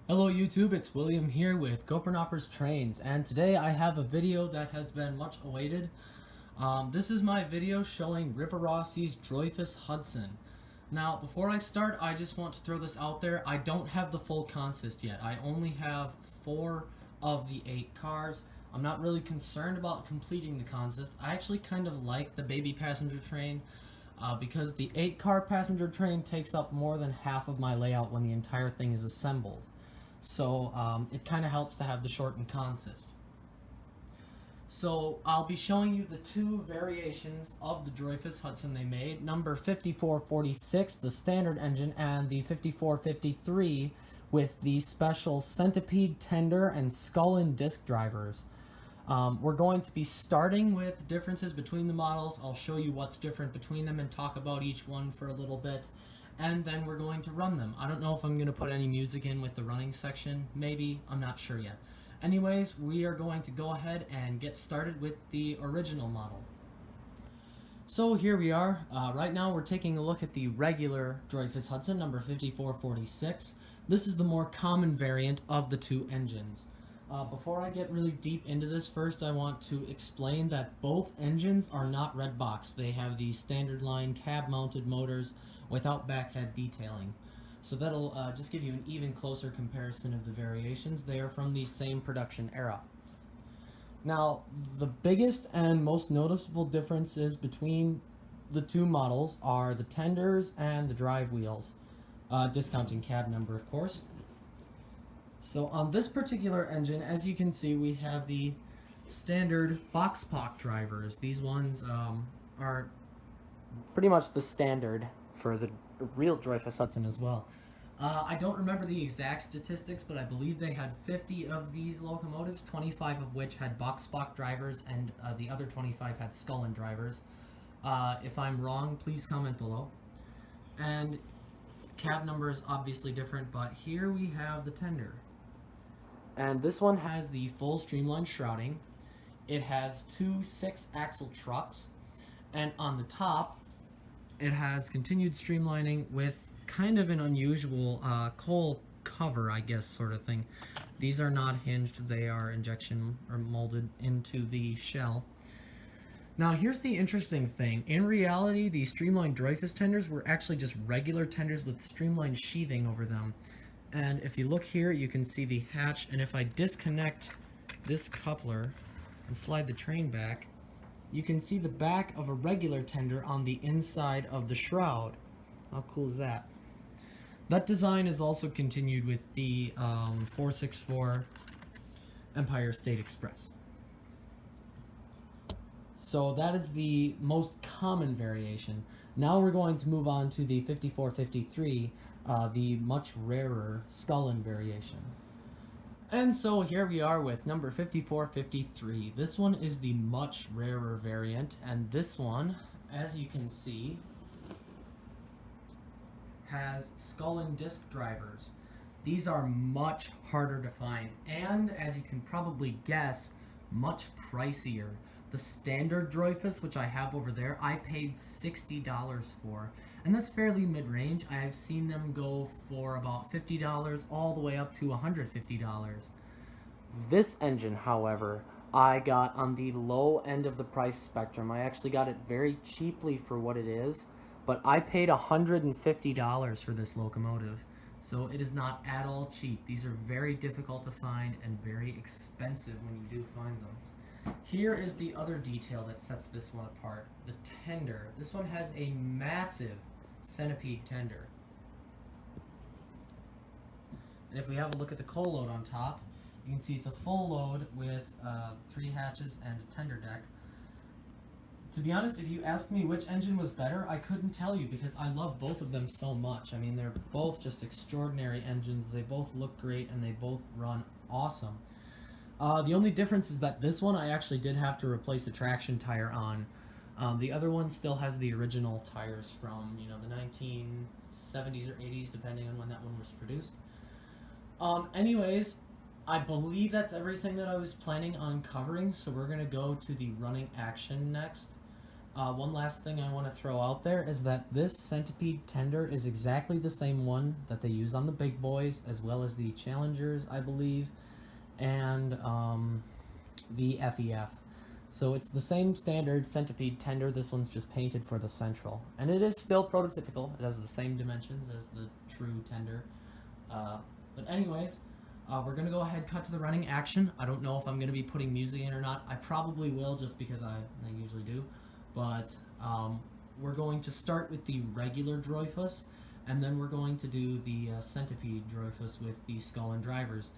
Hello YouTube, it's William here with Dreyfuss Trains, and today I have a video that has been much awaited. This is my video showing Rivarossi's Dreyfuss Hudson. Now, before I start, I just want to throw this out there. I don't have the full consist yet. I only have 4 of the 8 cars. I'm not really concerned about completing the consist. I actually kind of like the baby passenger train because the 8-car passenger train takes up more than half of my layout when the entire thing is assembled. So it kind of helps to have the shortened consist. So I'll be showing you the 2 variations of the Dreyfuss Hudson they made. Number 5446, the standard engine, and the 5453 with the special Centipede Tender and Scullin disc drivers. We're going to be starting with differences between the models. I'll show you what's different between them and talk about each one for a little bit. And then we're going to run them. I don't know if I'm going to put any music in with the running section. Maybe. I'm not sure yet. Anyways, we are going to go ahead and get started with the original model. So here we are. Right now we're taking a look at the regular Dreyfuss Hudson, number 5446. This is the more common variant of the 2 engines. Before I get really deep into this, first I want to explain that both engines are not red box. They have the standard line cab-mounted motors without backhead detailing. So that'll just give you an even closer comparison of the variations. They are from the same production era. Now, the biggest and most noticeable differences between the 2 models are the tenders and the drive wheels, discounting cab number, of course. So on this particular engine, as you can see, we have the standard box pock drivers. These ones are pretty much the standard for the real Dreyfuss Hudson as well. I don't remember the exact statistics, but I believe they had 50 of these locomotives, 25 of which had box pock drivers, and the other 25 had Scullin drivers. If I'm wrong, please comment below. And cab number is obviously different, but here we have the tender. And this one has the full streamlined shrouding. It has 2 6-axle trucks, and on the top, it has continued streamlining with kind of an unusual coal cover, I guess, sort of thing. These are not hinged, they are injection or molded into the shell. Now here's the interesting thing. In reality, the streamlined Dreyfuss tenders were actually just regular tenders with streamlined sheathing over them. And if you look here, you can see the hatch, and if I disconnect this coupler and slide the train back, you can see the back of a regular tender on the inside of the shroud. How cool is that? That design is also continued with the 464 Empire State Express. So that is the most common variation. Now we're going to move on to the 5453, the much rarer Scullin variation. And so here we are with number 5453. This one is the much rarer variant, and this one, as you can see, has Scullin disc drivers. These are much harder to find, and as you can probably guess, much pricier. The standard Dreyfuss, which I have over there, I paid $60 for, and that's fairly mid-range. I've seen them go for about $50 all the way up to $150. This engine, however, I got on the low end of the price spectrum. I actually got it very cheaply for what it is, but I paid $150 for this locomotive, so it is not at all cheap. These are very difficult to find and very expensive when you do find them. Here is the other detail that sets this one apart, the tender. This one has a massive Centipede Tender. And if we have a look at the coal load on top, you can see it's a full load with 3 hatches and a tender deck. To be honest, if you asked me which engine was better, I couldn't tell you because I love both of them so much. I mean, they're both just extraordinary engines. They both look great and they both run awesome. The only difference is that this one I actually did have to replace a traction tire on. The other one still has the original tires from, the 1970s or 80s, depending on when that one was produced. Anyways, I believe that's everything that I was planning on covering, so we're going to go to the running action next. One last thing I want to throw out there is that this Centipede Tender is exactly the same one that they use on the big boys, as well as the Challengers, I believe, and the FEF. So it's the same standard Centipede Tender. This one's just painted for the Central. And it is still prototypical. It has the same dimensions as the true Tender. But anyways, we're going to go ahead and cut to the running action. I don't know if I'm going to be putting music in or not. I probably will, just because I usually do. But we're going to start with the regular Dreyfuss, and then we're going to do the Centipede Dreyfuss with the Scullin drivers.